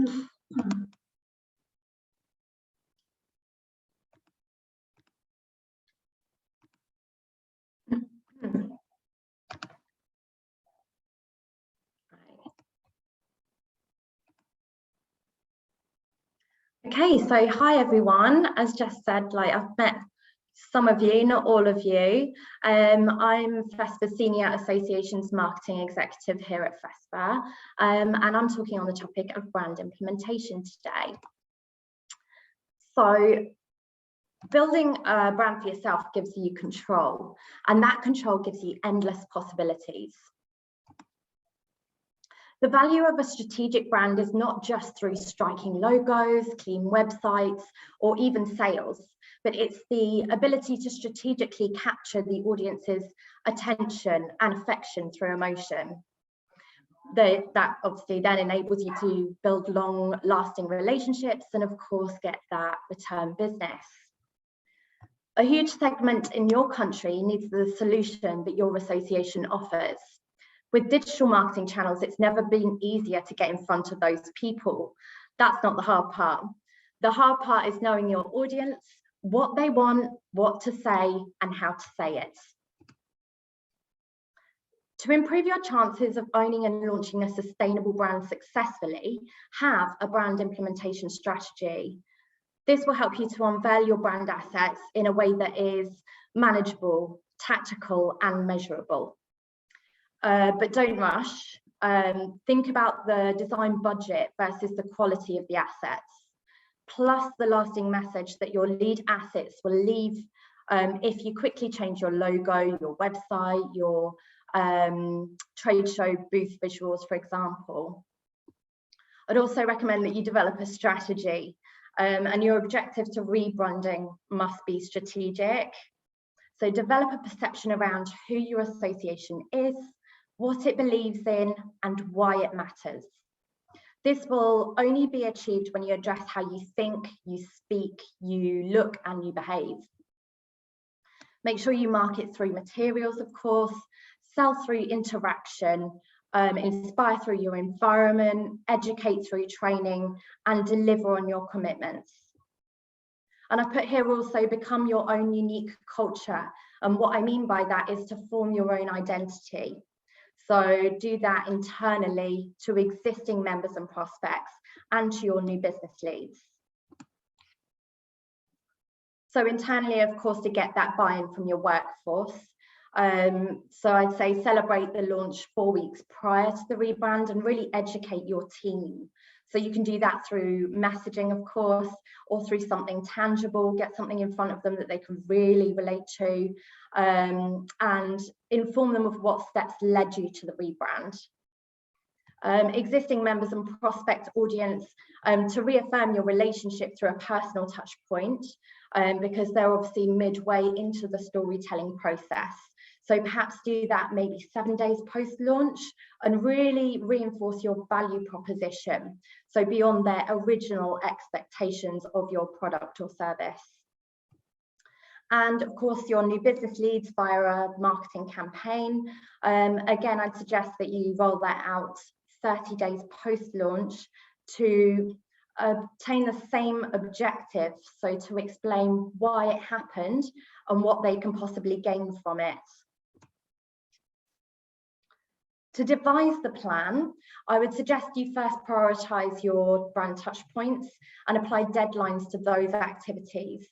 Okay, so hi everyone. As Jess said, I've met some of you, not all of you. I'm FESPA Senior Associations Marketing Executive here at FESPA, and I'm talking on the topic of brand implementation today. So building a brand for yourself gives you control, and that control gives you endless possibilities. The value of a strategic brand is not just through striking logos, clean websites, or even sales, but it's the ability to strategically capture the audience's attention and affection through emotion. That obviously then enables you to build long-lasting relationships and, of course, get that return business. A huge segment in your country needs the solution that your association offers. With digital marketing channels, it's never been easier to get in front of those people. That's not the hard part. The hard part is knowing your audience, what they want, what to say, and how to say it. To improve your chances of owning and launching a sustainable brand successfully, have a brand implementation strategy. This will help you to unveil your brand assets in a way that is manageable, tactical, and measurable. But don't rush. Think about the design budget versus the quality of the assets, plus the lasting message that your lead assets will leave if you quickly change your logo, your website, your trade show booth visuals, for example. I'd also recommend that you develop a strategy, and your objective to rebranding must be strategic. So develop a perception around who your association is, what it believes in, and why it matters. This will only be achieved when you address how you think, you speak, you look, and you behave. Make sure you market through materials, of course, sell through interaction, inspire through your environment, educate through training, and deliver on your commitments. And I put here also become your own unique culture. And what I mean by that is to form your own identity. So do that internally to existing members and prospects and to your new business leads. So internally, of course, to get that buy-in from your workforce. So I'd say celebrate the launch 4 weeks prior to the rebrand and really educate your team. So you can do that through messaging, of course, or through something tangible, get something in front of them that they can really relate to, and inform them of what steps led you to the rebrand. Existing members and prospect audience, to reaffirm your relationship through a personal touch point, because they're obviously midway into the storytelling process. So perhaps do that maybe 7 days post-launch and really reinforce your value proposition. So beyond their original expectations of your product or service. And of course, your new business leads via a marketing campaign. Again, I'd suggest that you roll that out 30 days post-launch to obtain the same objective. So to explain why it happened and what they can possibly gain from it. To devise the plan, I would suggest you first prioritize your brand touch points and apply deadlines to those activities.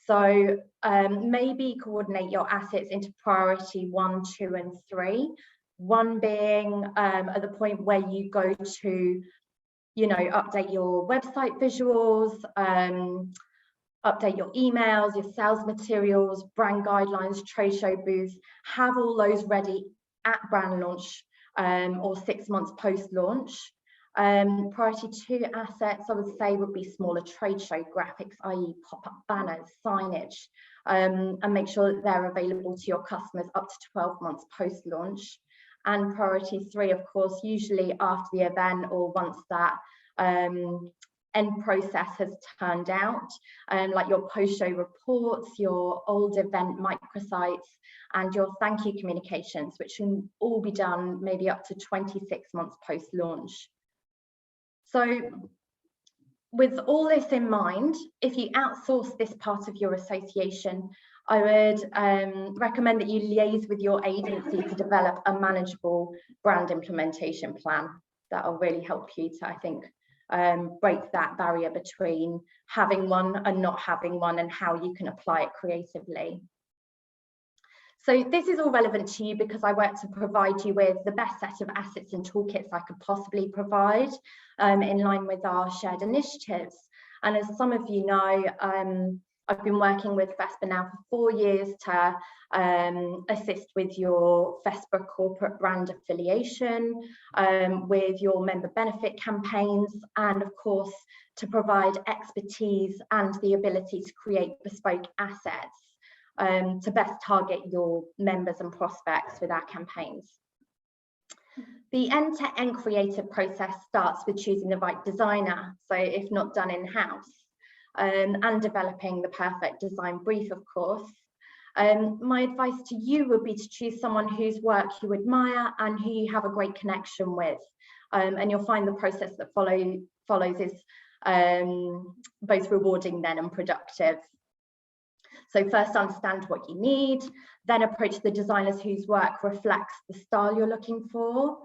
So maybe coordinate your assets into priority 1, 2, and 3. 1 being at the point where you go to, update your website visuals, update your emails, your sales materials, brand guidelines, trade show booths, have all those ready at brand launch or 6 months post-launch. Priority 2 assets, I would say, would be smaller trade show graphics, i.e. pop-up banners, signage, and make sure that they're available to your customers up to 12 months post-launch. And priority 3, of course, usually after the event or once that end process has turned out, like your post-show reports, your old event microsites, and your thank you communications, which can all be done maybe up to 26 months post-launch. So with all this in mind, if you outsource this part of your association, I would recommend that you liaise with your agency to develop a manageable brand implementation plan. That will really help you to, I think, break that barrier between having one and not having one, and how you can apply it creatively. So this is all relevant to you because I work to provide you with the best set of assets and toolkits I could possibly provide in line with our shared initiatives. And as some of you know, I've been working with FESPA now for 4 years to assist with your FESPA corporate brand affiliation, with your member benefit campaigns, and of course, to provide expertise and the ability to create bespoke assets to best target your members and prospects with our campaigns. The end-to-end creative process starts with choosing the right designer, so if not done in-house, and developing the perfect design brief, of course. My advice to you would be to choose someone whose work you admire and who you have a great connection with, and you'll find the process that follows is both rewarding then and productive. So first understand what you need, then approach the designers whose work reflects the style you're looking for.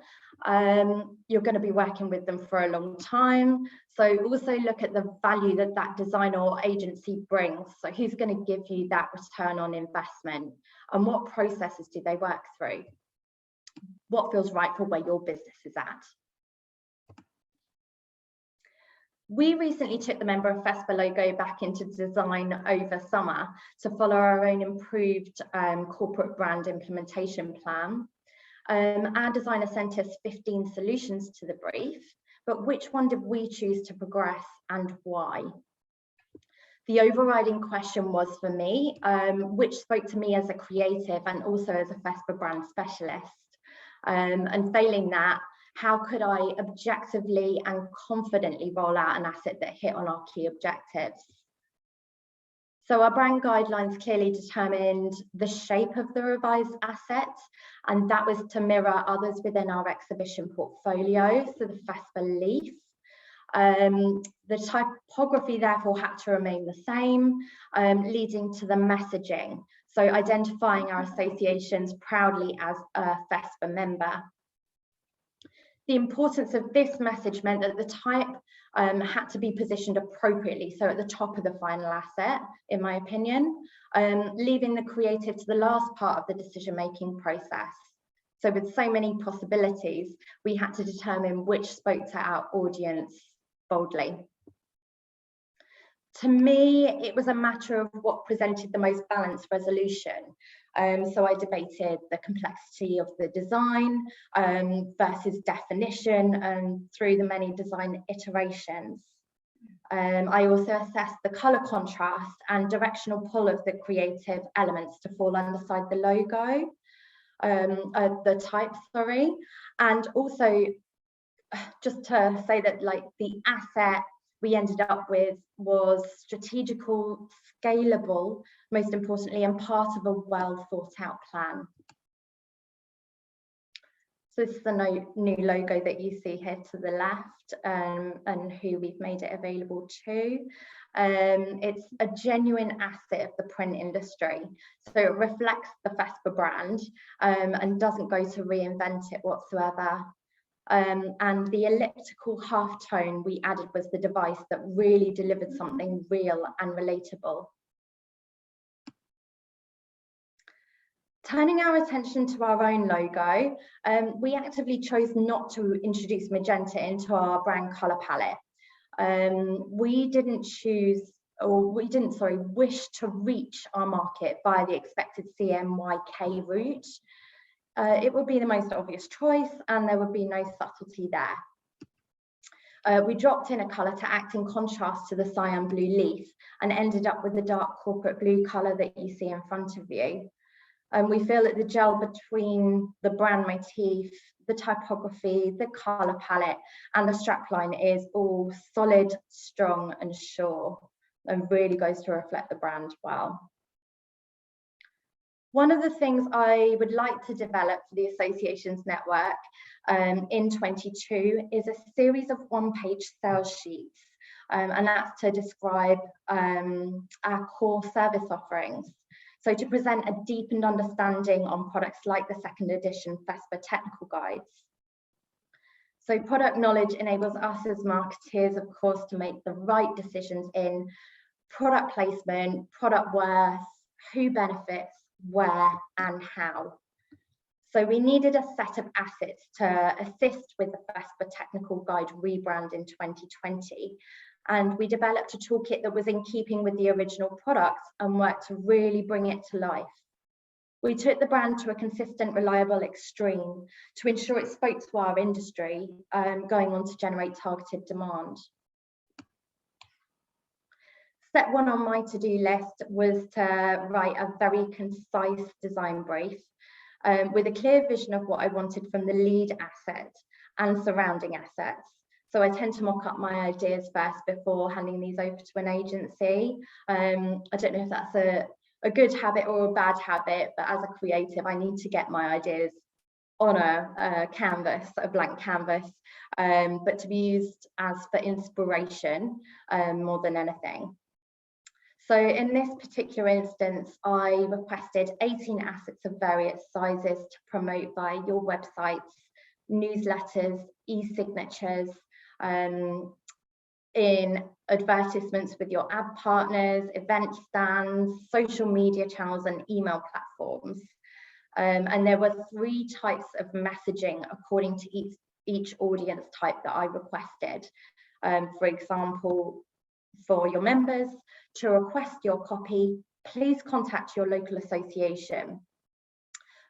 You're going to be working with them for a long time. So also look at the value that that designer or agency brings. So who's going to give you that return on investment, and what processes do they work through? What feels right for where your business is at? We recently took the Member of FESPA logo back into design over summer to follow our own improved corporate brand implementation plan. Our designer sent us 15 solutions to the brief, but which one did we choose to progress and why? The overriding question was for me, which spoke to me as a creative and also as a FESPA brand specialist. And failing that, how could I objectively and confidently roll out an asset that hit on our key objectives? So our brand guidelines clearly determined the shape of the revised asset, and that was to mirror others within our exhibition portfolio, so the FESPA leaf. The typography therefore had to remain the same, leading to the messaging, so identifying our associations proudly as a FESPA member. The importance of this message meant that the type had to be positioned appropriately, so at the top of the final asset, in my opinion, leaving the creative to the last part of the decision-making process. So with so many possibilities, we had to determine which spoke to our audience boldly. To me, it was a matter of what presented the most balanced resolution. So I debated the complexity of the design versus definition through the many design iterations. I also assessed the colour contrast and directional pull of the creative elements to fall underside the logo, the type, sorry. And also, just to say that like the asset we ended up with was strategical, scalable, most importantly, and part of a well thought out plan. So this is the new logo that you see here to the left, and who we've made it available to. It's a genuine asset of the print industry. So it reflects the FESPA brand and doesn't go to reinvent it whatsoever. And the elliptical halftone we added was the device that really delivered something real and relatable. Turning our attention to our own logo, we actively chose not to introduce magenta into our brand colour palette. We didn't wish to reach our market via the expected CMYK route. It would be the most obvious choice and there would be no subtlety there. We dropped in a colour to act in contrast to the cyan blue leaf and ended up with the dark corporate blue colour that you see in front of you. We feel that the gel between the brand motif, the typography, the colour palette and the strapline is all solid, strong and sure, and really goes to reflect the brand well. One of the things I would like to develop for the Associations Network in 22 is a series of one-page sales sheets and that's to describe our core service offerings. So to present a deepened understanding on products like the second edition FESPA technical guides. So product knowledge enables us as marketeers, of course, to make the right decisions in product placement, product worth, who benefits, where and how. So we needed a set of assets to assist with the FESPA technical guide rebrand in 2020. And we developed a toolkit that was in keeping with the original products and worked to really bring it to life. We took the brand to a consistent, reliable extreme to ensure it spoke to our industry, going on to generate targeted demand. Step one on my to-do list was to write a very concise design brief with a clear vision of what I wanted from the lead asset and surrounding assets. So I tend to mock up my ideas first before handing these over to an agency. I don't know if that's a good habit or a bad habit, but as a creative, I need to get my ideas on a canvas, a blank canvas, but to be used as for inspiration more than anything. So in this particular instance, I requested 18 assets of various sizes to promote via your websites, newsletters, e-signatures, in advertisements with your ad partners, event stands, social media channels and email platforms. And there were 3 types of messaging according to each audience type that I requested. For example, for your members, to request your copy, please contact your local association.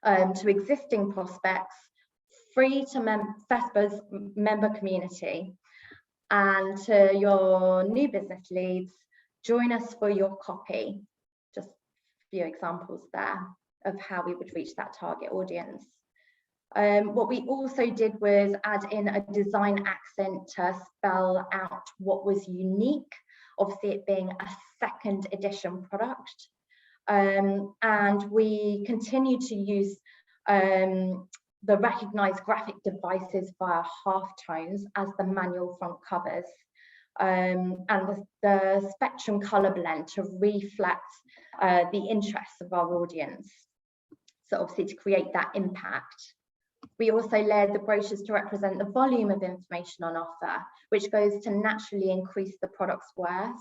To existing prospects, free to FESPA's member community. And to your new business leads, join us for your copy. Just a few examples there of how we would reach that target audience. What we also did was add in a design accent to spell out what was unique, obviously it being a second edition product. And we continue to use the recognised graphic devices via halftones as the manual front covers, and the spectrum colour blend to reflect the interests of our audience. So obviously to create that impact. We also layered the brochures to represent the volume of information on offer, which goes to naturally increase the product's worth.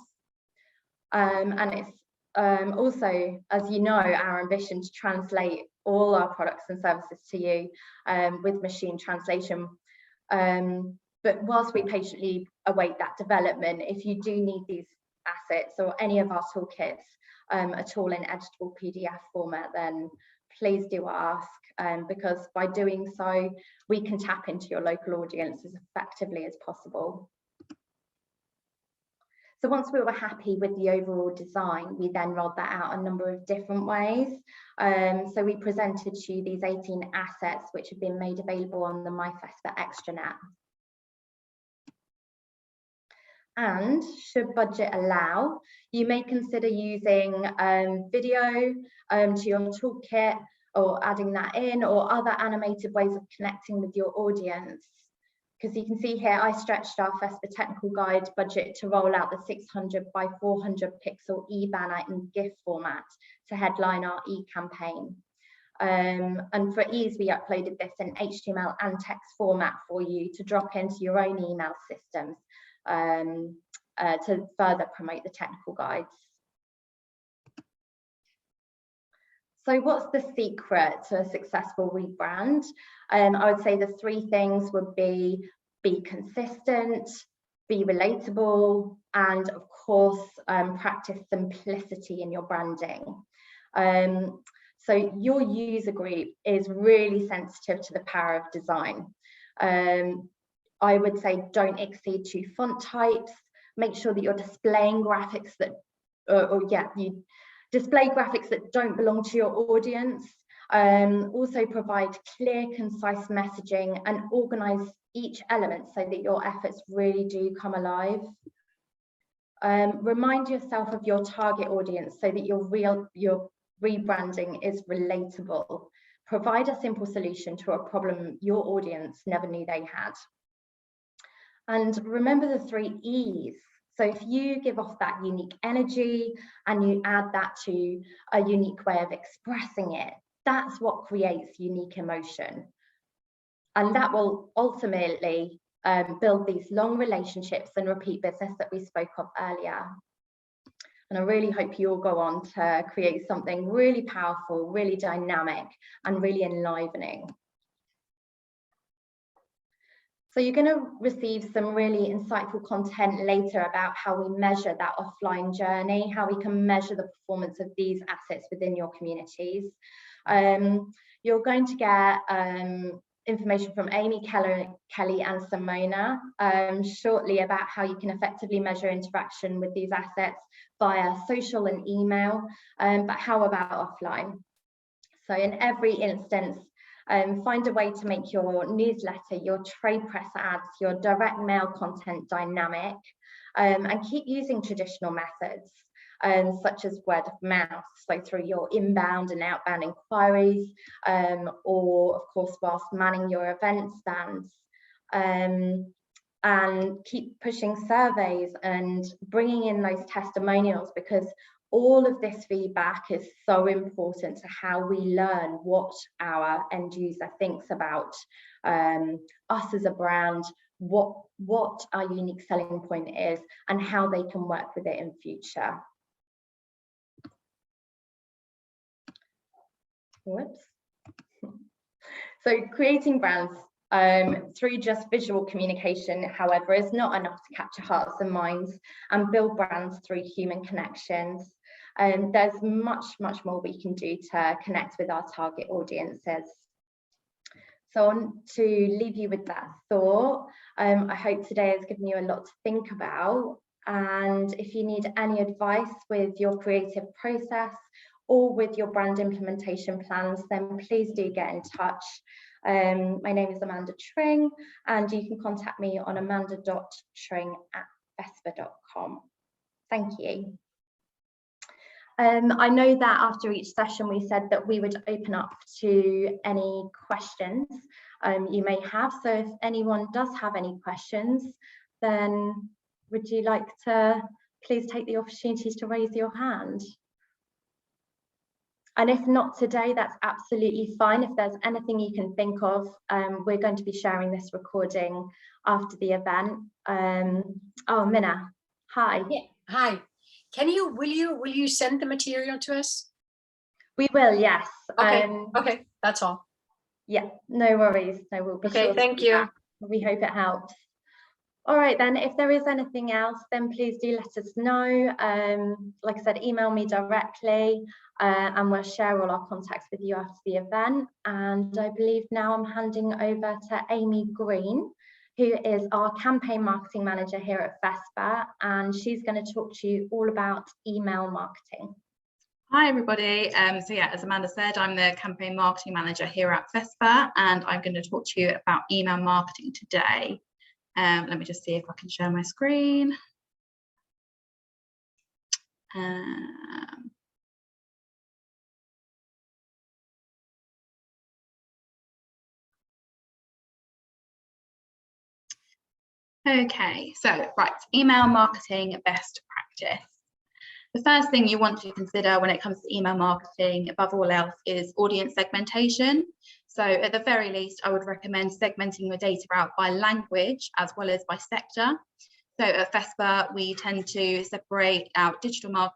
And it's also, as you know, our ambition to translate all our products and services to you with machine translation. But whilst we patiently await that development, if you do need these assets or any of our toolkits at all in editable PDF format, then please do ask, because by doing so, we can tap into your local audience as effectively as possible. So once we were happy with the overall design, we then rolled that out a number of different ways. So we presented to you these 18 assets which have been made available on the MyFESPA extranet. And should budget allow, you may consider using video to your toolkit or adding that in, or other animated ways of connecting with your audience. Because you can see here, I stretched our FESPA technical guide budget to roll out the 600 by 400 pixel e-banner in GIF format to headline our e-campaign. And for ease, we uploaded this in HTML and text format for you to drop into your own email systems to further promote the technical guides. So what's the secret to a successful rebrand? I would say the 3 things would be consistent, be relatable, and of course, practice simplicity in your branding. So your user group is really sensitive to the power of design. I would say don't exceed 2 font types. Make sure that you're displaying graphics that, you display graphics that don't belong to your audience. Also provide clear, concise messaging and organize each element so that your efforts really do come alive. Remind yourself of your target audience so that your rebranding is relatable. Provide a simple solution to a problem your audience never knew they had. And remember the 3 E's. So if you give off that unique energy and you add that to a unique way of expressing it, that's what creates unique emotion. And that will ultimately build these long relationships and repeat business that we spoke of earlier. And I really hope you all go on to create something really powerful, really dynamic, and really enlivening. So you're going to receive some really insightful content later about how we measure that offline journey, how we can measure the performance of these assets within your communities. You're going to get information from Amy, Kelly and Simona shortly about how you can effectively measure interaction with these assets via social and email, but how about offline? So in every instance, find a way to make your newsletter, your trade press ads, your direct mail content dynamic, and keep using traditional methods, such as word of mouth, so through your inbound and outbound inquiries, or of course whilst manning your event stands, and keep pushing surveys and bringing in those testimonials, because all of this feedback is so important to how we learn what our end user thinks about us as a brand, what our unique selling point is, and how they can work with it in future. Whoops. So creating brands through just visual communication, however, is not enough to capture hearts and minds and build brands through human connections. There's much more we can do to connect with our target audiences. So to leave you with that thought, I hope today has given you a lot to think about. And if you need any advice with your creative process or with your brand implementation plans, then please do get in touch. My name is Amanda Tring, and you can contact me on amanda.tring@fespa.com. Thank you. I know that after each session we said that we would open up to any questions you may have. So if anyone does have any questions, then would you like to please take the opportunities to raise your hand? And if not today, that's absolutely fine. If there's anything you can think of, we're going to be sharing this recording after the event. Oh, Minna, hi. Yeah, hi. Will you send the material to us? We will, yes. Okay, okay, that's all. Yeah, no worries. No, we'll be okay, sure. Thank you. That. We hope it helps. All right, then, if there is anything else, then please do let us know. Like I said, email me directly, and we'll share all our contacts with you after the event. And I believe now I'm handing over to Amy Green, who is our campaign marketing manager here at FESPA, and she's going to talk to you all about email marketing. Hi everybody, so yeah, as Amanda said, I'm the campaign marketing manager here at FESPA, and I'm going to talk to you about email marketing today. Let me just see if I can share my screen. Okay, so right, email marketing best practice. The first thing you want to consider when it comes to email marketing, above all else, is audience segmentation. So at the very least, I would recommend segmenting your data out by language as well as by sector. So at FESPA, we tend to separate out digital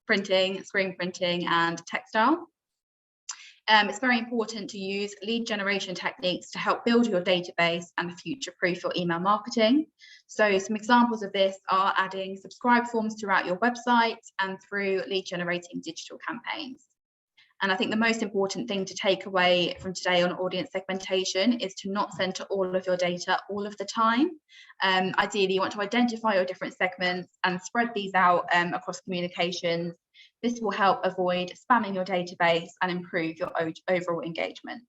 printing, screen printing, and textile. It's very important to use lead generation techniques to help build your database and future-proof your email marketing. So some examples of this are adding subscribe forms throughout your website and through lead generating digital campaigns. And I think the most important thing to take away from today on audience segmentation is to not center all of your data all of the time. Ideally, you want to identify your different segments and spread these out across communications. This will help avoid spamming your database and improve your overall engagement.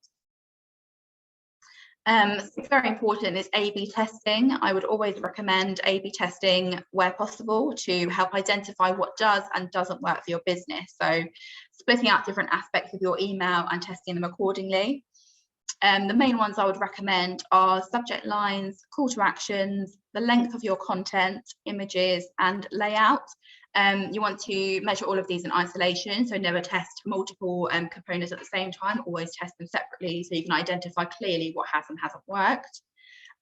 Very important is A/B testing. I would always recommend A/B testing where possible to help identify what does and doesn't work for your business. So splitting out different aspects of your email and testing them accordingly. The main ones I would recommend are subject lines, call to actions, the length of your content, images, and layout. You want to measure all of these in isolation, so never test multiple components at the same time, always test them separately so you can identify clearly what has and hasn't worked.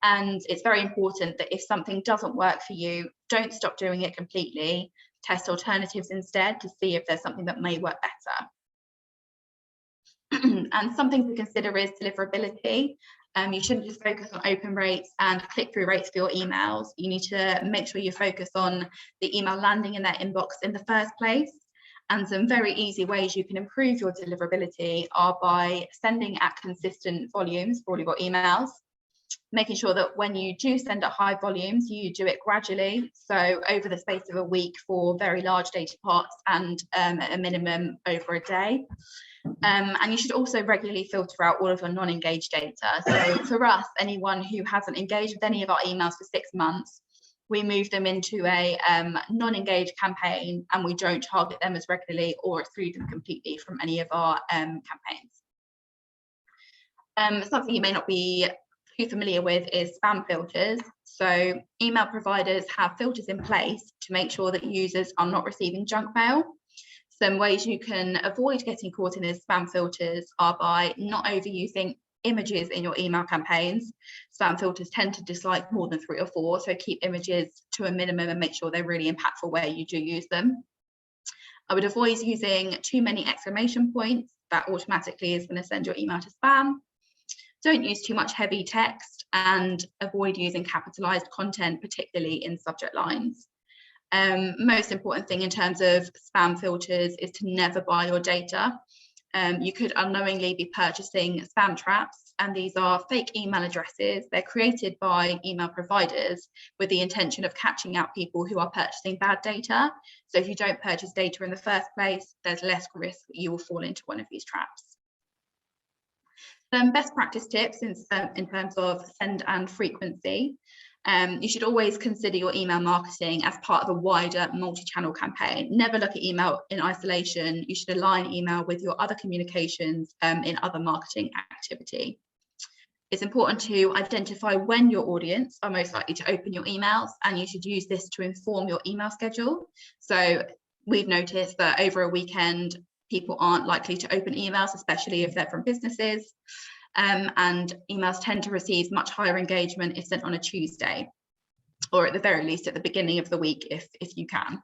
And it's very important that if something doesn't work for you, don't stop doing it completely. Test alternatives instead to see if there's something that may work better. And something to consider is deliverability. You shouldn't just focus on open rates and click-through rates for your emails. You need to make sure you focus on the email landing in their inbox in the first place. And some very easy ways you can improve your deliverability are by sending at consistent volumes for all of your emails, making sure that when you do send at high volumes, you do it gradually. So over the space of a week for very large data parts and at a minimum over a day. And you should also regularly filter out all of your non-engaged data. So for us, anyone who hasn't engaged with any of our emails for 6 months, we move them into a non-engaged campaign, and we don't target them as regularly or exclude them completely from any of our campaigns. Something you may not be too familiar with is spam filters. So email providers have filters in place to make sure that users are not receiving junk mail. Some ways you can avoid getting caught in these spam filters are by not overusing images in your email campaigns. Spam filters tend to dislike more than 3 or 4, so keep images to a minimum and make sure they're really impactful where you do use them. I would avoid using too many exclamation points. That automatically is going to send your email to spam. Don't use too much heavy text, and avoid using capitalized content, particularly in subject lines. Most important thing in terms of spam filters is to never buy your data. You could unknowingly be purchasing spam traps, and these are fake email addresses. They're created by email providers with the intention of catching out people who are purchasing bad data. So if you don't purchase data in the first place, there's less risk that you will fall into one of these traps. Some best practice tips in terms of send and frequency. You should always consider your email marketing as part of a wider multi-channel campaign. Never look at email in isolation. You should align email with your other communications in other marketing activity. It's important to identify when your audience are most likely to open your emails, and you should use this to inform your email schedule. So we've noticed that over a weekend, people aren't likely to open emails, especially if they're from businesses. And emails tend to receive much higher engagement if sent on a Tuesday, or at the very least at the beginning of the week if you can.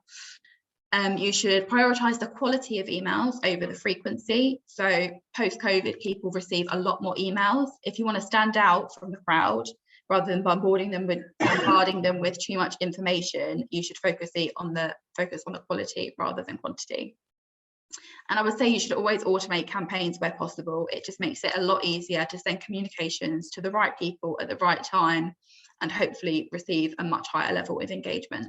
You should prioritize the quality of emails over the frequency. So post-COVID, people receive a lot more emails. If you want to stand out from the crowd, rather than bombarding them with too much information, you should focus on the quality rather than quantity. And I would say you should always automate campaigns where possible. It just makes it a lot easier to send communications to the right people at the right time and hopefully receive a much higher level of engagement.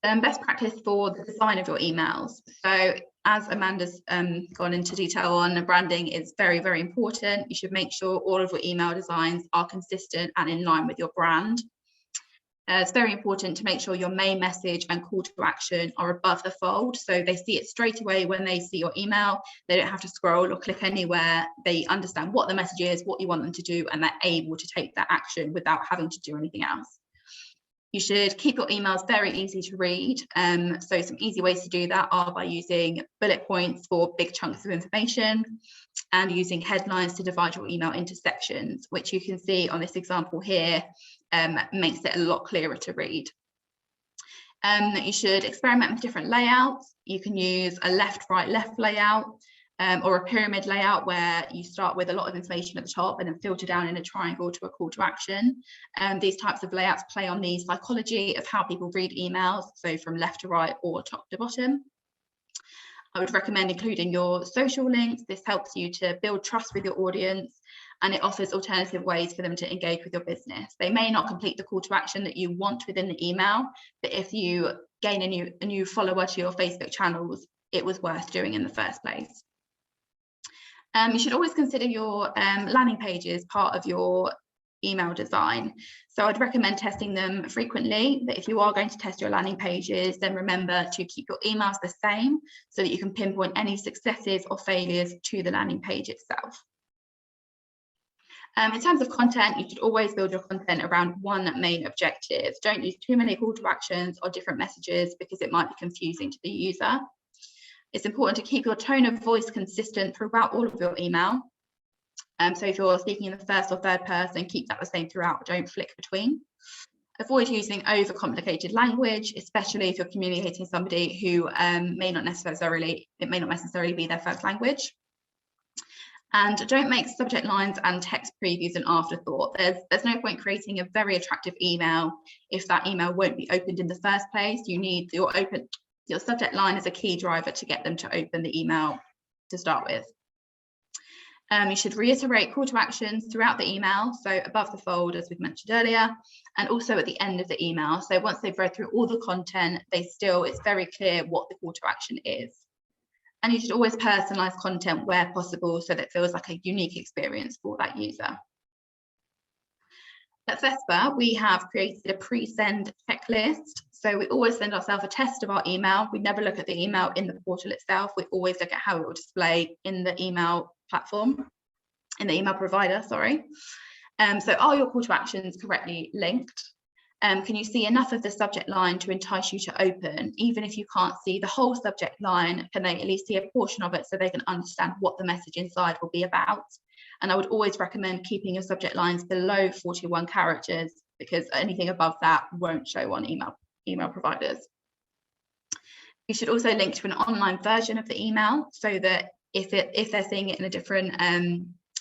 Best practice for the design of your emails. So as Amanda's gone into detail on, branding is very, very important. You should make sure all of your email designs are consistent and in line with your brand. It's very important to make sure your main message and call to action are above the fold, so they see it straight away when they see your email. They don't have to scroll or click anywhere. They understand what the message is, what you want them to do, and they're able to take that action without having to do anything else. You should keep your emails very easy to read. So some easy ways to do that are by using bullet points for big chunks of information and using headlines to divide your email into sections, which you can see on this example here. Makes it a lot clearer to read. You should experiment with different layouts. You can use a left, right, left layout, or a pyramid layout where you start with a lot of information at the top and then filter down in a triangle to a call to action. These types of layouts play on the psychology of how people read emails, so from left to right or top to bottom. I would recommend including your social links. This helps you to build trust with your audience, and it offers alternative ways for them to engage with your business. They may not complete the call to action that you want within the email, but if you gain a new follower to your Facebook channels, it was worth doing in the first place. You should always consider your landing pages part of your email design. So I'd recommend testing them frequently, but if you are going to test your landing pages, then remember to keep your emails the same so that you can pinpoint any successes or failures to the landing page itself. In terms of content, you should always build your content around one main objective. Don't use too many call to actions or different messages because it might be confusing to the user. It's important to keep your tone of voice consistent throughout all of your email. So if you're speaking in the first or third person, keep that the same throughout, don't flick between. Avoid using overcomplicated language, especially if you're communicating with somebody who it may not necessarily be their first language. And don't make subject lines and text previews an afterthought. There's no point creating a very attractive email if that email won't be opened in the first place. You need your subject line as a key driver to get them to open the email to start with. You should reiterate call to actions throughout the email, so above the fold, as we've mentioned earlier, and also at the end of the email. So once they've read through all the content, it's very clear what the call to action is. And you should always personalize content where possible so that it feels like a unique experience for that user. At FESPA, we have created a pre-send checklist. So we always send ourselves a test of our email. We never look at the email in the portal itself. We always look at how it will display in the email platform, in the email provider, sorry. So are your call to actions correctly linked? Can you see enough of the subject line to entice you to open? Even if you can't see the whole subject line, can they at least see a portion of it so they can understand what the message inside will be about? And I would always recommend keeping your subject lines below 41 characters because anything above that won't show on email providers. You should also link to an online version of the email so that if they're seeing it in a different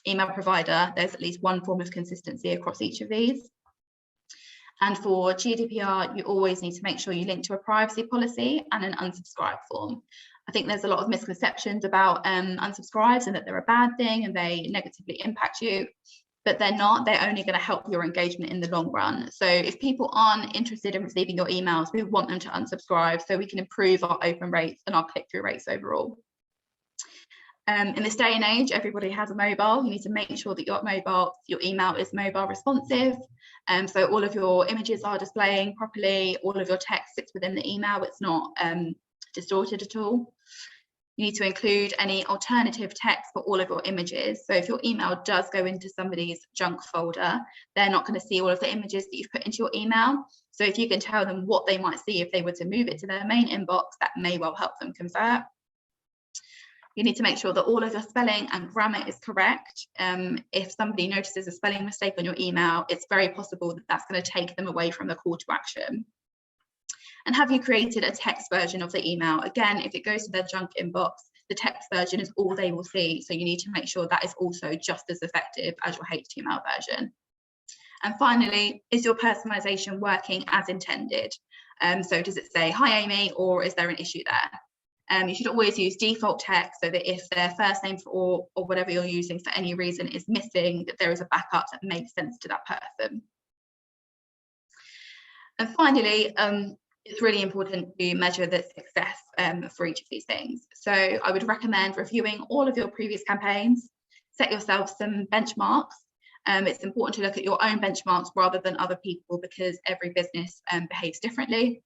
email provider, there's at least one form of consistency across each of these. And for GDPR, you always need to make sure you link to a privacy policy and an unsubscribe form. I think there's a lot of misconceptions about unsubscribes and that they're a bad thing and they negatively impact you, but they're not. They're only going to help your engagement in the long run. So if people aren't interested in receiving your emails, we want them to unsubscribe so we can improve our open rates and our click-through rates overall. In this day and age, everybody has a mobile. You need to make sure that your email is mobile responsive. So all of your images are displaying properly, all of your text sits within the email, it's not distorted at all. You need to include any alternative text for all of your images. So if your email does go into somebody's junk folder, they're not going to see all of the images that you've put into your email. So if you can tell them what they might see if they were to move it to their main inbox, that may well help them convert. You need to make sure that all of your spelling and grammar is correct. If somebody notices a spelling mistake on your email, it's very possible that that's going to take them away from the call to action. And have you created a text version of the email? Again, if it goes to their junk inbox, the text version is all they will see. So you need to make sure that is also just as effective as your HTML version. And finally, is your personalization working as intended? So does it say, "Hi, Amy," or is there an issue there? You should always use default text so that if their first name or whatever you're using for any reason is missing, that there is a backup that makes sense to that person. And finally, it's really important to measure the success for each of these things. So I would recommend reviewing all of your previous campaigns, set yourself some benchmarks. It's important to look at your own benchmarks rather than other people because every business behaves differently.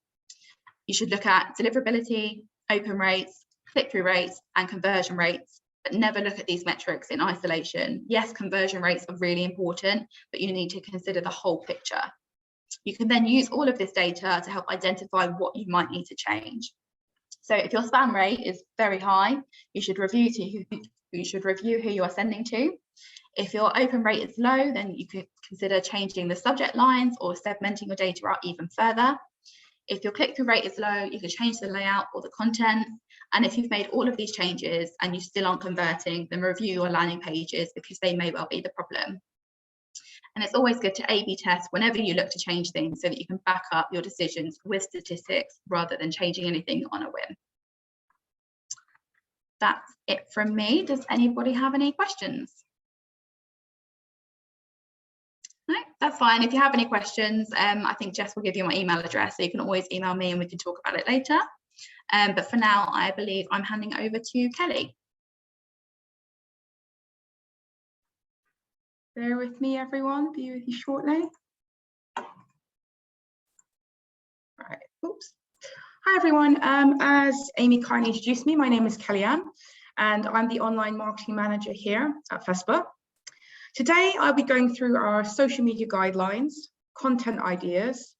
You should look at deliverability, open rates, click-through rates, and conversion rates, but never look at these metrics in isolation. Yes, conversion rates are really important, but you need to consider the whole picture. You can then use all of this data to help identify what you might need to change. So if your spam rate is very high, you should review who you are sending to. If your open rate is low, then you could consider changing the subject lines or segmenting your data out even further. If your click-through rate is low, you can change the layout or the content. And if you've made all of these changes and you still aren't converting, then review your landing pages because they may well be the problem. And it's always good to A/B test whenever you look to change things so that you can back up your decisions with statistics rather than changing anything on a whim. That's it from me. Does anybody have any questions? No, that's fine. If you have any questions, I think Jess will give you my email address, so you can always email me and we can talk about it later. But for now, I believe I'm handing over to Kelly. Bear with me, everyone. Be with you shortly. Right. Oops. Hi, everyone. As Amy kindly introduced me, my name is Kellyanne, and I'm the online marketing manager here at FESPA. Today, I'll be going through our social media guidelines, content ideas,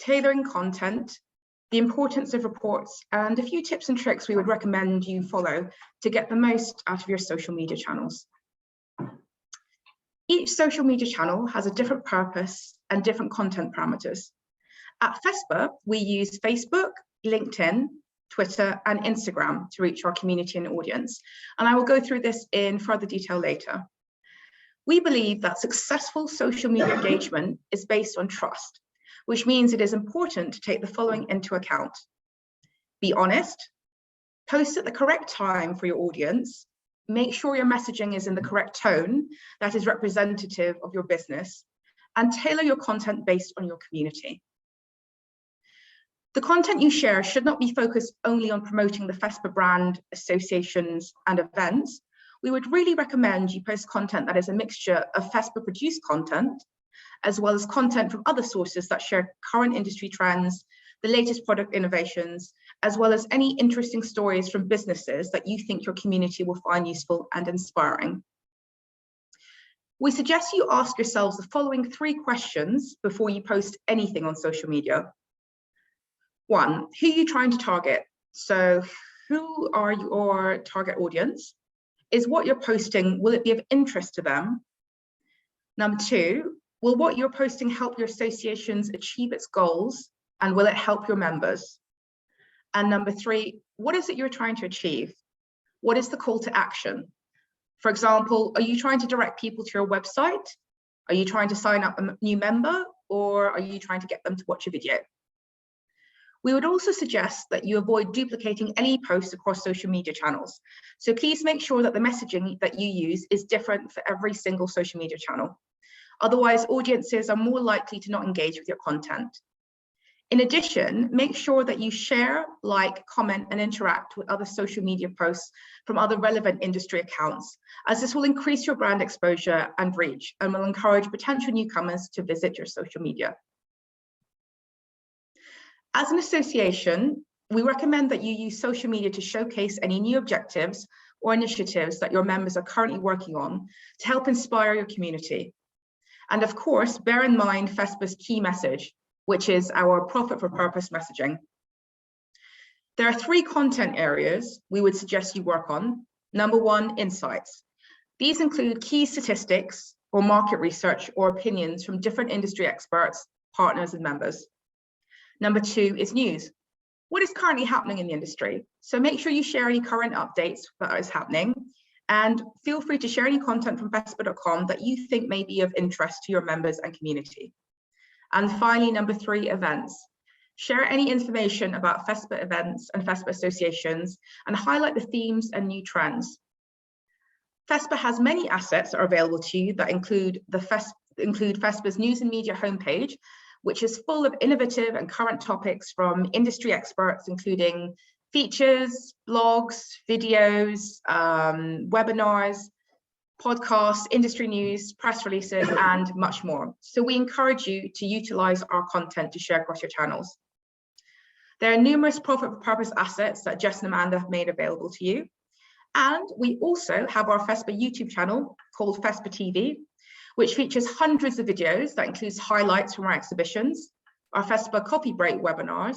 tailoring content, the importance of reports, and a few tips and tricks we would recommend you follow to get the most out of your social media channels. Each social media channel has a different purpose and different content parameters. At FESPA, we use Facebook, LinkedIn, Twitter, and Instagram to reach our community and audience, and I will go through this in further detail later. We believe that successful social media engagement is based on trust, which means it is important to take the following into account. Be honest, post at the correct time for your audience, make sure your messaging is in the correct tone that is representative of your business, and tailor your content based on your community. The content you share should not be focused only on promoting the FESPA brand, associations, and events. We would really recommend you post content that is a mixture of FESPA produced content, as well as content from other sources that share current industry trends, the latest product innovations, as well as any interesting stories from businesses that you think your community will find useful and inspiring. We suggest you ask yourselves the following 3 questions before you post anything on social media. 1, who are you trying to target? So who are your target audience? Is what you're posting, will it be of interest to them? Number 2, will what you're posting help your associations achieve its goals, and will it help your members? And number 3, what is it you're trying to achieve? What is the call to action? For example, are you trying to direct people to your website? Are you trying to sign up a new member, or are you trying to get them to watch a video? We would also suggest that you avoid duplicating any posts across social media channels. So please make sure that the messaging that you use is different for every single social media channel. Otherwise, audiences are more likely to not engage with your content. In addition, make sure that you share, like, comment, and interact with other social media posts from other relevant industry accounts, as this will increase your brand exposure and reach and will encourage potential newcomers to visit your social media. As an association, we recommend that you use social media to showcase any new objectives or initiatives that your members are currently working on to help inspire your community. And of course, bear in mind FESPA's key message, which is our profit for purpose messaging. There are 3 content areas we would suggest you work on. Number 1, insights. These include key statistics or market research or opinions from different industry experts, partners, and members. Number 2 is news. What is currently happening in the industry? So make sure you share any current updates that is happening, and feel free to share any content from FESPA.com that you think may be of interest to your members and community. And finally, number 3, events. Share any information about FESPA events and FESPA associations and highlight the themes and new trends. FESPA has many assets that are available to you that include FESPA's news and media homepage, which is full of innovative and current topics from industry experts, including features, blogs, videos, webinars, podcasts, industry news, press releases, and much more. So we encourage you to utilize our content to share across your channels. There are numerous profit for purpose assets that Jess and Amanda have made available to you. And we also have our FESPA YouTube channel called FESPA TV, which features hundreds of videos that includes highlights from our exhibitions, our FESPA Copy Break webinars,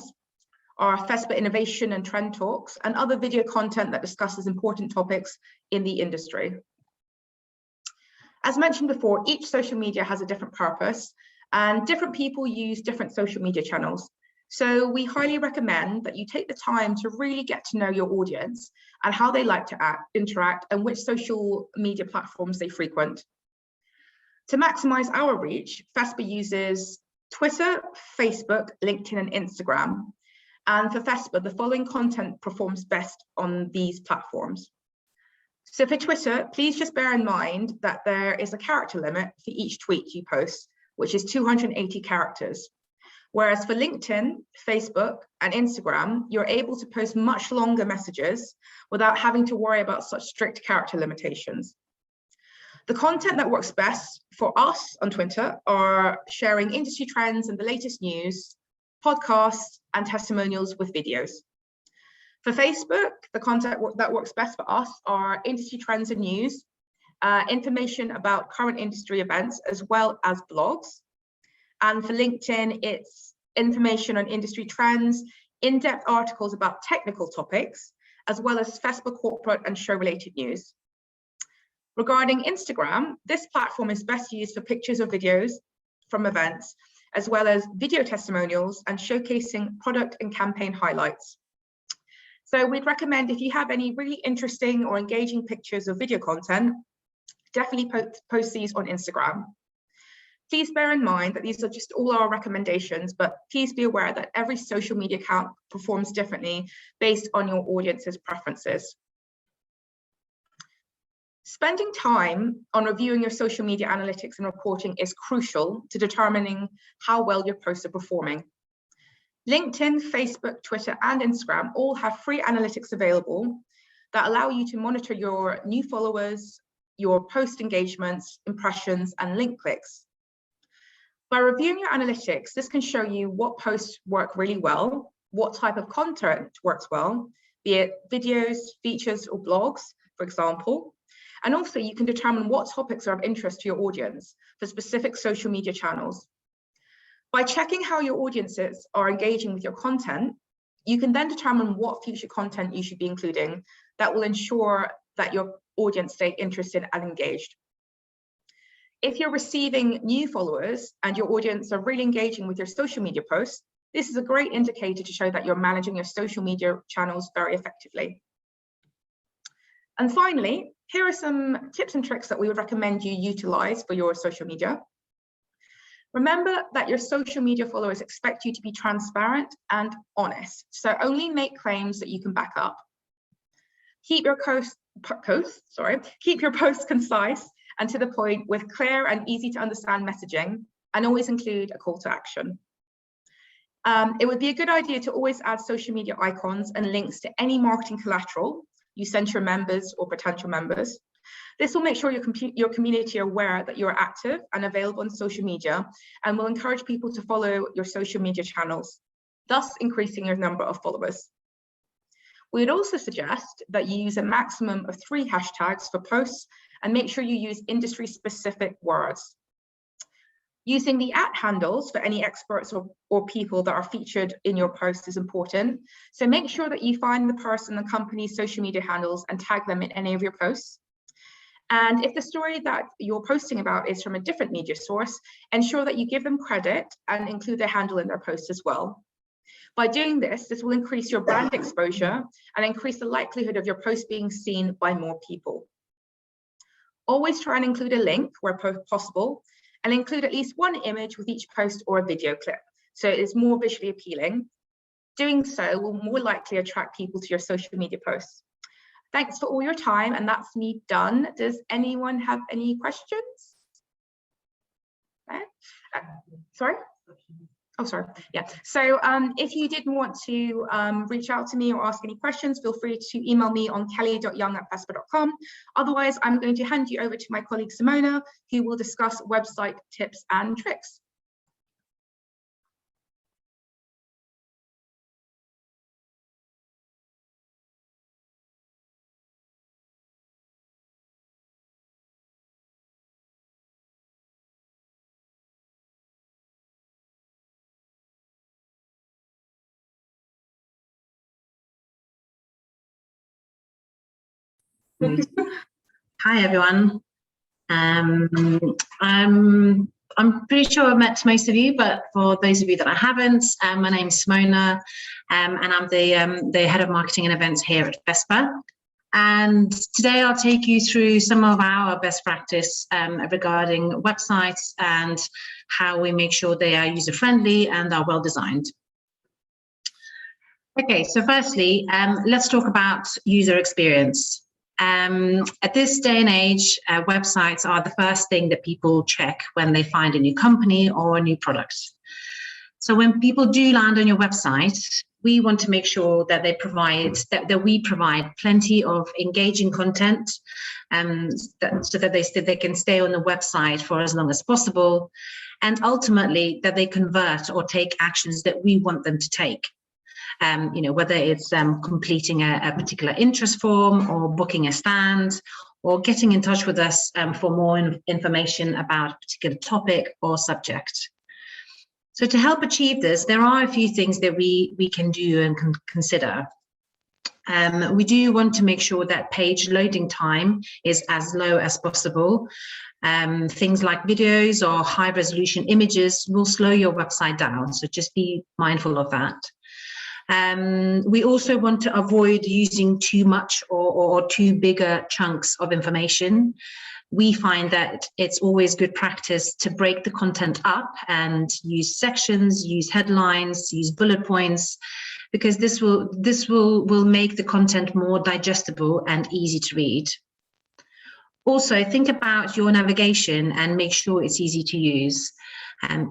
our FESPA Innovation and Trend Talks, and other video content that discusses important topics in the industry. As mentioned before, each social media has a different purpose, and different people use different social media channels. So we highly recommend that you take the time to really get to know your audience and how they like to interact and which social media platforms they frequent. To maximize our reach, FESPA uses Twitter, Facebook, LinkedIn, and Instagram. And for FESPA, the following content performs best on these platforms. So for Twitter, please just bear in mind that there is a character limit for each tweet you post, which is 280 characters. Whereas for LinkedIn, Facebook, and Instagram, you're able to post much longer messages without having to worry about such strict character limitations. The content that works best for us on Twitter are sharing industry trends and the latest news, podcasts, and testimonials with videos. For Facebook, the content that works best for us are industry trends and news, information about current industry events, as well as blogs. And for LinkedIn, it's information on industry trends, in-depth articles about technical topics, as well as FESPA corporate and show-related news. Regarding Instagram, this platform is best used for pictures or videos from events, as well as video testimonials and showcasing product and campaign highlights. So we'd recommend, if you have any really interesting or engaging pictures or video content, definitely post these on Instagram. Please bear in mind that these are just all our recommendations, but please be aware that every social media account performs differently based on your audience's preferences. Spending time on reviewing your social media analytics and reporting is crucial to determining how well your posts are performing. LinkedIn, Facebook, Twitter, and Instagram all have free analytics available that allow you to monitor your new followers, your post engagements, impressions, and link clicks. By reviewing your analytics, this can show you what posts work really well, what type of content works well, be it videos, features, or blogs, for example. And also you can determine what topics are of interest to your audience for specific social media channels. By checking how your audiences are engaging with your content, you can then determine what future content you should be including that will ensure that your audience stay interested and engaged. If you're receiving new followers and your audience are really engaging with your social media posts, this is a great indicator to show that you're managing your social media channels very effectively. And finally, here are some tips and tricks that we would recommend you utilize for your social media. Remember that your social media followers expect you to be transparent and honest, so only make claims that you can back up. Keep your posts concise and to the point with clear and easy to understand messaging, and always include a call to action. It would be a good idea to always add social media icons and links to any marketing collateral you send to your members or potential members. This will make sure your community are aware that you're active and available on social media, and will encourage people to follow your social media channels, thus increasing your number of followers. We would also suggest that you use a maximum of 3 hashtags for posts, and make sure you use industry-specific words. Using the @handles for any experts or people that are featured in your post is important. So make sure that you find the person and company's social media handles and tag them in any of your posts. And if the story that you're posting about is from a different media source, ensure that you give them credit and include their handle in their post as well. By doing this, this will increase your brand exposure and increase the likelihood of your post being seen by more people. Always try and include a link where possible, and include at least 1 image with each post or a video clip, so it's more visually appealing. Doing so will more likely attract people to your social media posts. Thanks for all your time, and that's me done. Does anyone have any questions? Sorry? Oh, sorry. Yeah. So if you did want to reach out to me or ask any questions, feel free to email me on kelly.young@fespa.com. Otherwise, I'm going to hand you over to my colleague Simona, who will discuss website tips and tricks. Hi everyone. I'm pretty sure I've met most of you, but for those of you that I haven't, my name is Simona, and I'm the head of marketing and events here at FESPA. And today I'll take you through some of our best practice regarding websites and how we make sure they are user-friendly and are well designed. Okay, so firstly, let's talk about user experience. At this day and age, websites are the first thing that people check when they find a new company or a new product. So when people do land on your website, we want to make sure that we provide plenty of engaging content, so that they can stay on the website for as long as possible, and ultimately that they convert or take actions that we want them to take. Whether it's completing a particular interest form, or booking a stand, or getting in touch with us for more information about a particular topic or subject. So to help achieve this, there are a few things that we can do and can consider. We do want to make sure that page loading time is as low as possible. Things like videos or high resolution images will slow your website down, so just be mindful of that. We also want to avoid using too much or too bigger chunks of information. We find that it's always good practice to break the content up and use sections, use headlines, use bullet points, because this will make the content more digestible and easy to read. Also, think about your navigation and make sure it's easy to use.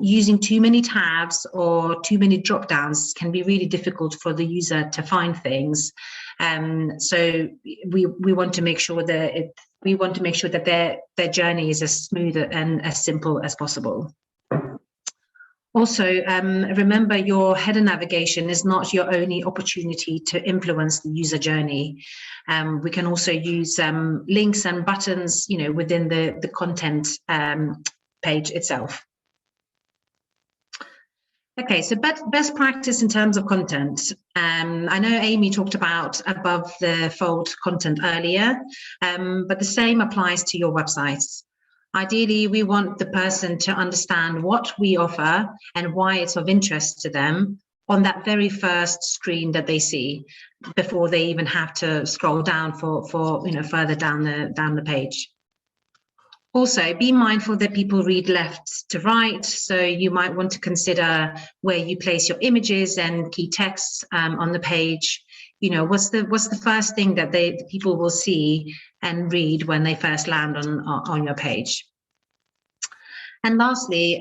Using too many tabs or too many drop downs can be really difficult for the user to find things. So we want to make sure that their journey is as smooth and as simple as possible. Also, remember your header navigation is not your only opportunity to influence the user journey. We can also use links and buttons, within the content page itself. Okay, so best practice in terms of content. I know Amy talked about above the fold content earlier, but the same applies to your websites. Ideally, we want the person to understand what we offer and why it's of interest to them on that very first screen that they see, before they even have to scroll down for further down the page. Also, be mindful that people read left to right, so you might want to consider where you place your images and key texts on the page. What's the first thing that the people will see and read when they first land on your page. And lastly,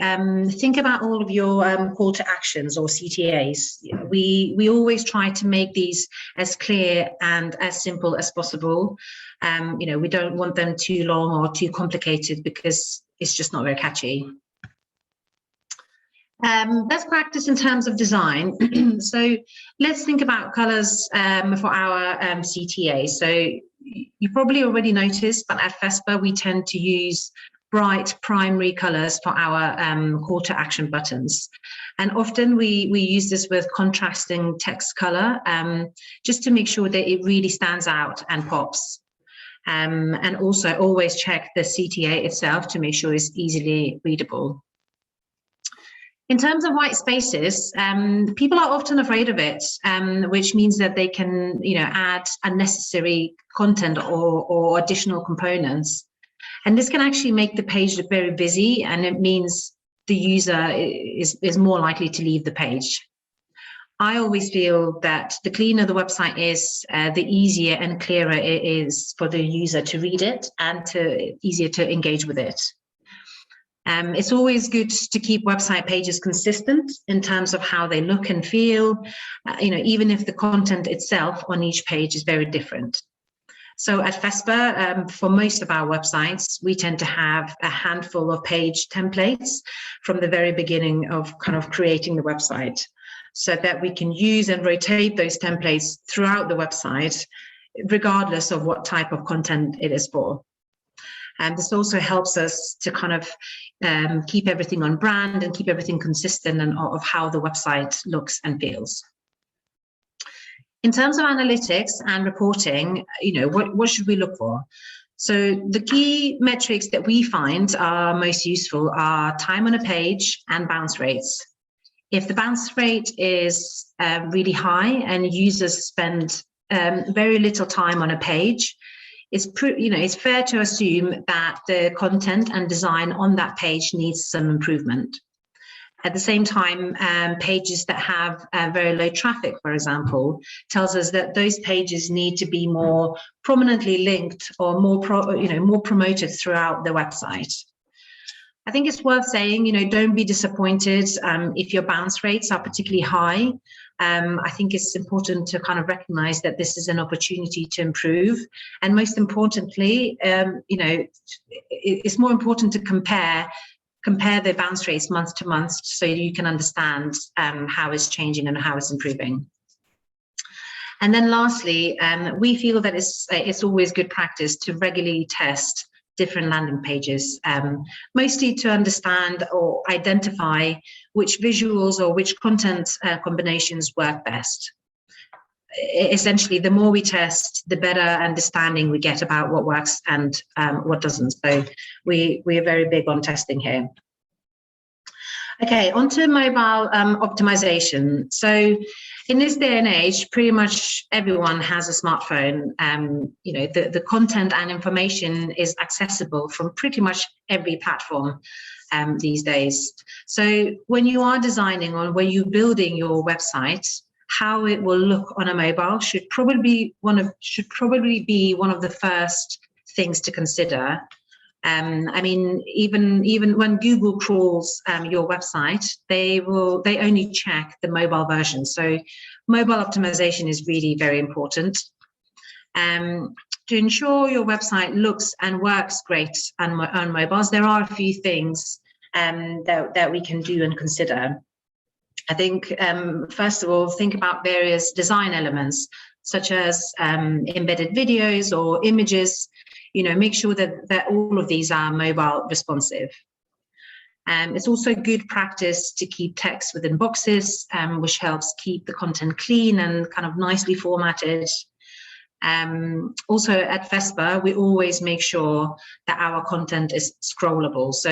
think about all of your call to actions or CTAs. We always try to make these as clear and as simple as possible. We don't want them too long or too complicated because it's just not very catchy. Best practice in terms of design. So let's think about colors for our CTA. So you probably already noticed, but at FESPA, we tend to use bright primary colors for our call to action buttons. And often we use this with contrasting text color just to make sure that it really stands out and pops. And also always check the CTA itself to make sure it's easily readable. In terms of white spaces, people are often afraid of it, which means that they can, add unnecessary content or additional components. And this can actually make the page look very busy, and it means the user is more likely to leave the page. I always feel that the cleaner the website is, the easier and clearer it is for the user to read it and easier to engage with it. It's always good to keep website pages consistent in terms of how they look and feel, even if the content itself on each page is very different. So at FESPA, for most of our websites, we tend to have a handful of page templates from the very beginning of kind of creating the website, so that we can use and rotate those templates throughout the website, regardless of what type of content it is for. And this also helps us to kind of keep everything on brand and keep everything consistent and of how the website looks and feels. In terms of analytics and reporting, what should we look for? So the key metrics that we find are most useful are time on a page and bounce rates. If the bounce rate is really high and users spend very little time on a page, it's fair to assume that the content and design on that page needs some improvement. At the same time, pages that have very low traffic, for example, tells us that those pages need to be more prominently linked or more promoted throughout the website. I think it's worth saying, don't be disappointed if your bounce rates are particularly high. I think it's important to kind of recognize that this is an opportunity to improve. And most importantly, it's more important to compare the bounce rates month to month so you can understand how it's changing and how it's improving. And then lastly, we feel that it's always good practice to regularly test different landing pages, mostly to understand or identify which visuals or which content combinations work best. Essentially, the more we test, the better understanding we get about what works and what doesn't. So we are very big on testing here. Okay, onto mobile optimization. So in this day and age, pretty much everyone has a smartphone. You know, the content and information is accessible from pretty much every platform these days. So when you are designing or when you're building your website, how it will look on a mobile should probably be one of the first things to consider. I mean, even when Google crawls your website, they only check the mobile version. So mobile optimization is really very important. To ensure your website looks and works great on mobiles, there are a few things that we can do and consider. I think, first of all, think about various design elements, such as embedded videos or images. You know, make sure that all of these are mobile responsive. It's also good practice to keep text within boxes, which helps keep the content clean and kind of nicely formatted. Also at FESPA, we always make sure that our content is scrollable. So,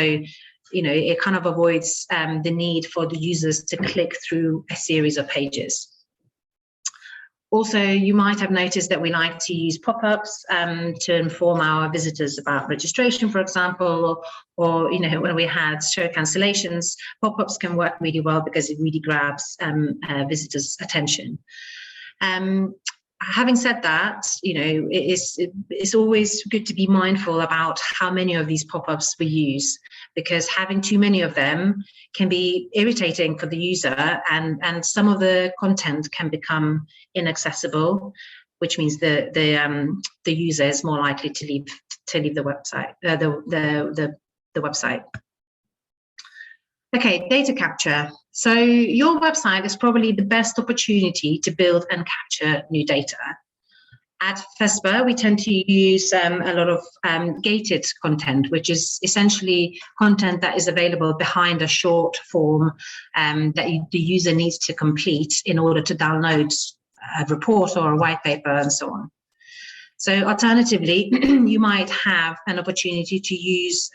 you know, it kind of avoids the need for the users to click through a series of pages. Also, you might have noticed that we like to use pop-ups to inform our visitors about registration, for example, or you know, when we had show cancellations, pop-ups can work really well because it really grabs visitors' attention. Having said that, you know, it's always good to be mindful about how many of these pop-ups we use, because having too many of them can be irritating for the user, and some of the content can become inaccessible, which means the user is more likely to leave the website. The website. Okay, data capture. So your website is probably the best opportunity to build and capture new data. At FESPA, we tend to use a lot of gated content, which is essentially content that is available behind a short form that the user needs to complete in order to download a report or a white paper and so on. So alternatively, you might have an opportunity to use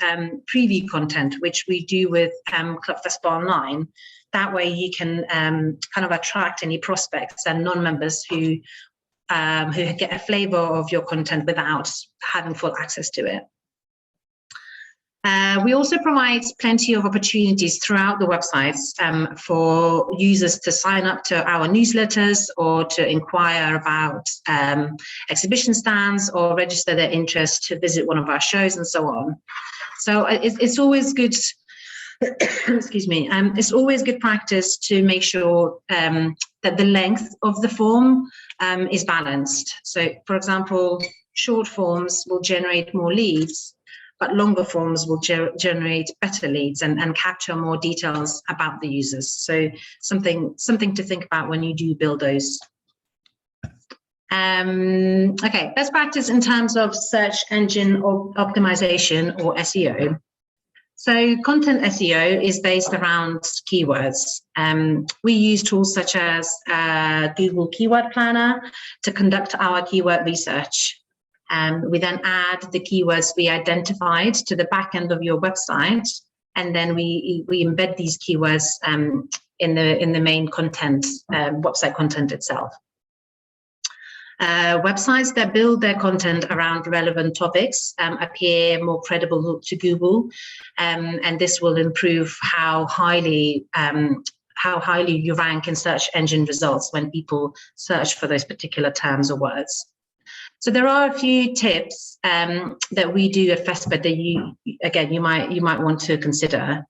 preview content, which we do with Club FESPA Online. That way you can kind of attract any prospects and non-members who get a flavor of your content without having full access to it. We also provide plenty of opportunities throughout the websites for users to sign up to our newsletters or to inquire about exhibition stands or register their interest to visit one of our shows and so on. So it's always good, excuse me, it's always good practice to make sure that the length of the form is balanced. So, for example, short forms will generate more leads, but longer forms will generate better leads and capture more details about the users. So something to think about when you do build those. Okay, best practice in terms of search engine optimization or SEO. So content SEO is based around keywords. We use tools such as Google Keyword Planner to conduct our keyword research. We then add the keywords we identified to the back end of your website, and then we embed these keywords in the main content, website content itself. Websites that build their content around relevant topics appear more credible to Google, and this will improve how highly you rank in search engine results when people search for those particular terms or words. So there are a few tips that we do at FESPA that you might want to consider.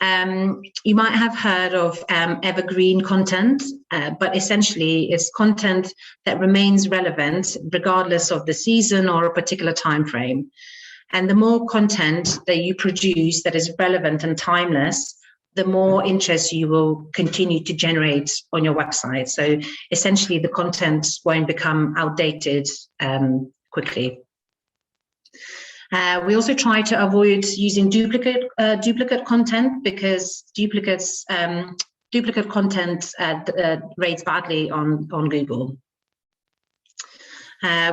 You might have heard of evergreen content, but essentially it's content that remains relevant regardless of the season or a particular time frame. And the more content that you produce that is relevant and timeless the more interest you will continue to generate on your website. So essentially the content won't become outdated quickly. We also try to avoid using duplicate content, because duplicate content rates badly on Google.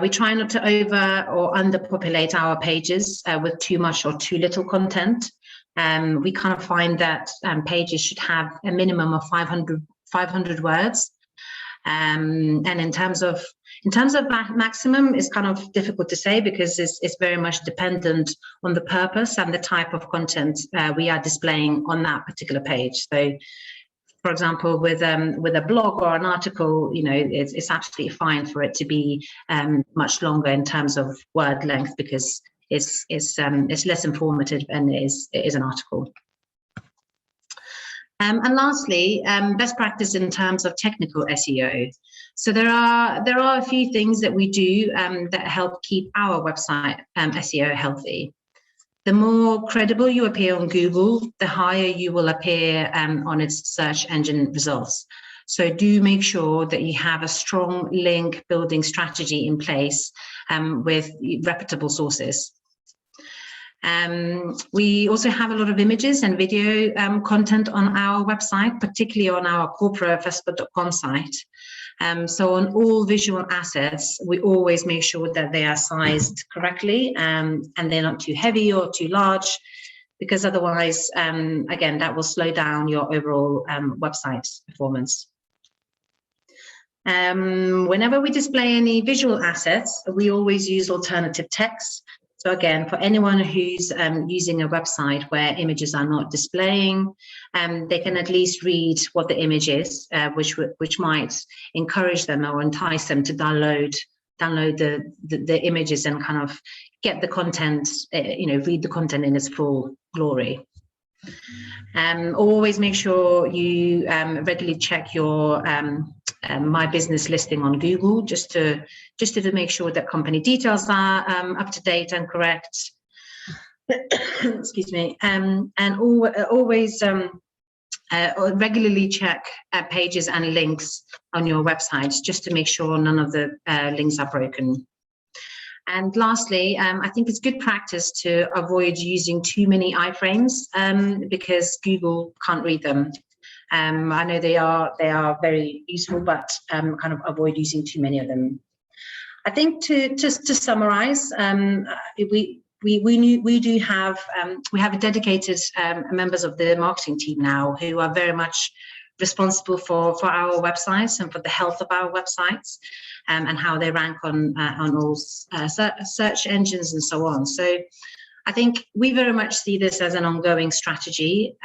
We try not to over or underpopulate our pages with too much or too little content. We kind of find that pages should have a minimum of 500 words. And in terms of maximum, it's kind of difficult to say, because it's very much dependent on the purpose and the type of content we are displaying on that particular page. So, for example, with a blog or an article, you know, it's absolutely fine for it to be much longer in terms of word length, because it's less informative than it is an article. And lastly, best practice in terms of technical SEO. So there are a few things that we do that help keep our website SEO healthy. The more credible you appear on Google, the higher you will appear on its search engine results. So do make sure that you have a strong link building strategy in place with reputable sources. We also have a lot of images and video content on our website, particularly on our corporate FESPA.com site. So on all visual assets, we always make sure that they are sized correctly and they're not too heavy or too large, because otherwise, again, that will slow down your overall website performance. Whenever we display any visual assets, we always use alternative text. So again, for anyone who's using a website where images are not displaying, they can at least read what the image is, which might encourage them or entice them to download the images and kind of get the content, read the content in its full glory. Always make sure you regularly check your My Business listing on Google, just to make sure that company details are up to date and correct. Excuse me. And always regularly check pages and links on your websites, just to make sure none of the links are broken. And lastly, I think it's good practice to avoid using too many iframes because Google can't read them. I know they are very useful, but kind of avoid using too many of them. I think to summarize, we have a dedicated members of the marketing team now who are very much responsible for our websites and for the health of our websites and how they rank on all search engines and so on. So I think we very much see this as an ongoing strategy.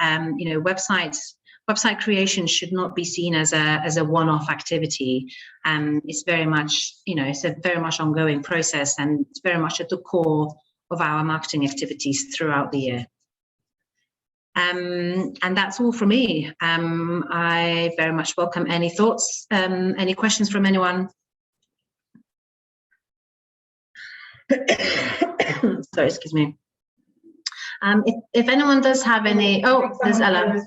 Website creation should not be seen as a one-off activity. It's very much, it's a very much ongoing process, and it's very much at the core of our marketing activities throughout the year. And that's all from me. I very much welcome any thoughts, any questions from anyone. Sorry, excuse me. If anyone does have any, oh, there's Ella.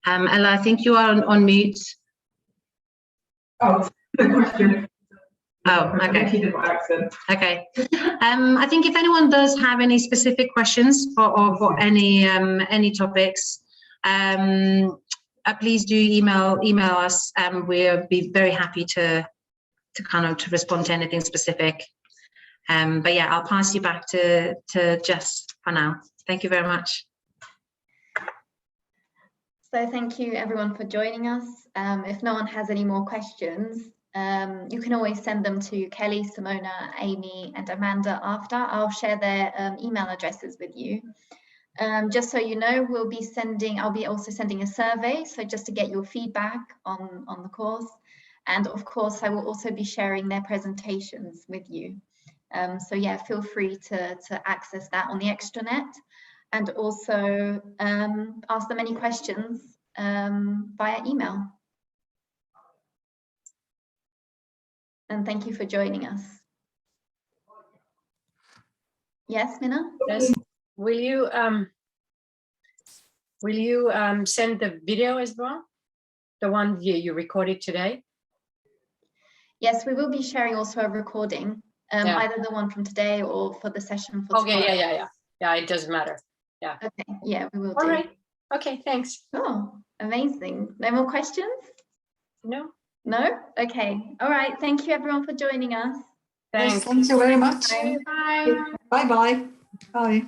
Ella, I think you are on mute. Oh, the question. Oh, okay. Okay. I think if anyone does have any specific questions for any topics, please do email us, and we'll be very happy to respond to anything specific. But yeah, I'll pass you back to Jess for now. Thank you very much. So thank you everyone for joining us. If no one has any more questions, you can always send them to Kelly, Simona, Amy and Amanda after. I'll share their email addresses with you. Just so you know, I'll be also sending a survey, so just to get your feedback on the course. And of course, I will also be sharing their presentations with you. So yeah, feel free to access that on the extranet, and also ask them any questions via email. And thank you for joining us. Yes, Minna? Yes. will you send the video as well? The one you recorded today? Yes, we will be sharing also a recording, Yeah. either the one from today or for the session for Okay, tomorrow. yeah, it doesn't matter. Okay, yeah, we will All do. right. Okay, thanks. Oh, amazing. No more questions? No, No? Okay. All right. Thank you everyone for joining us. thanks. Thank you very much. Bye. Bye-bye. Bye.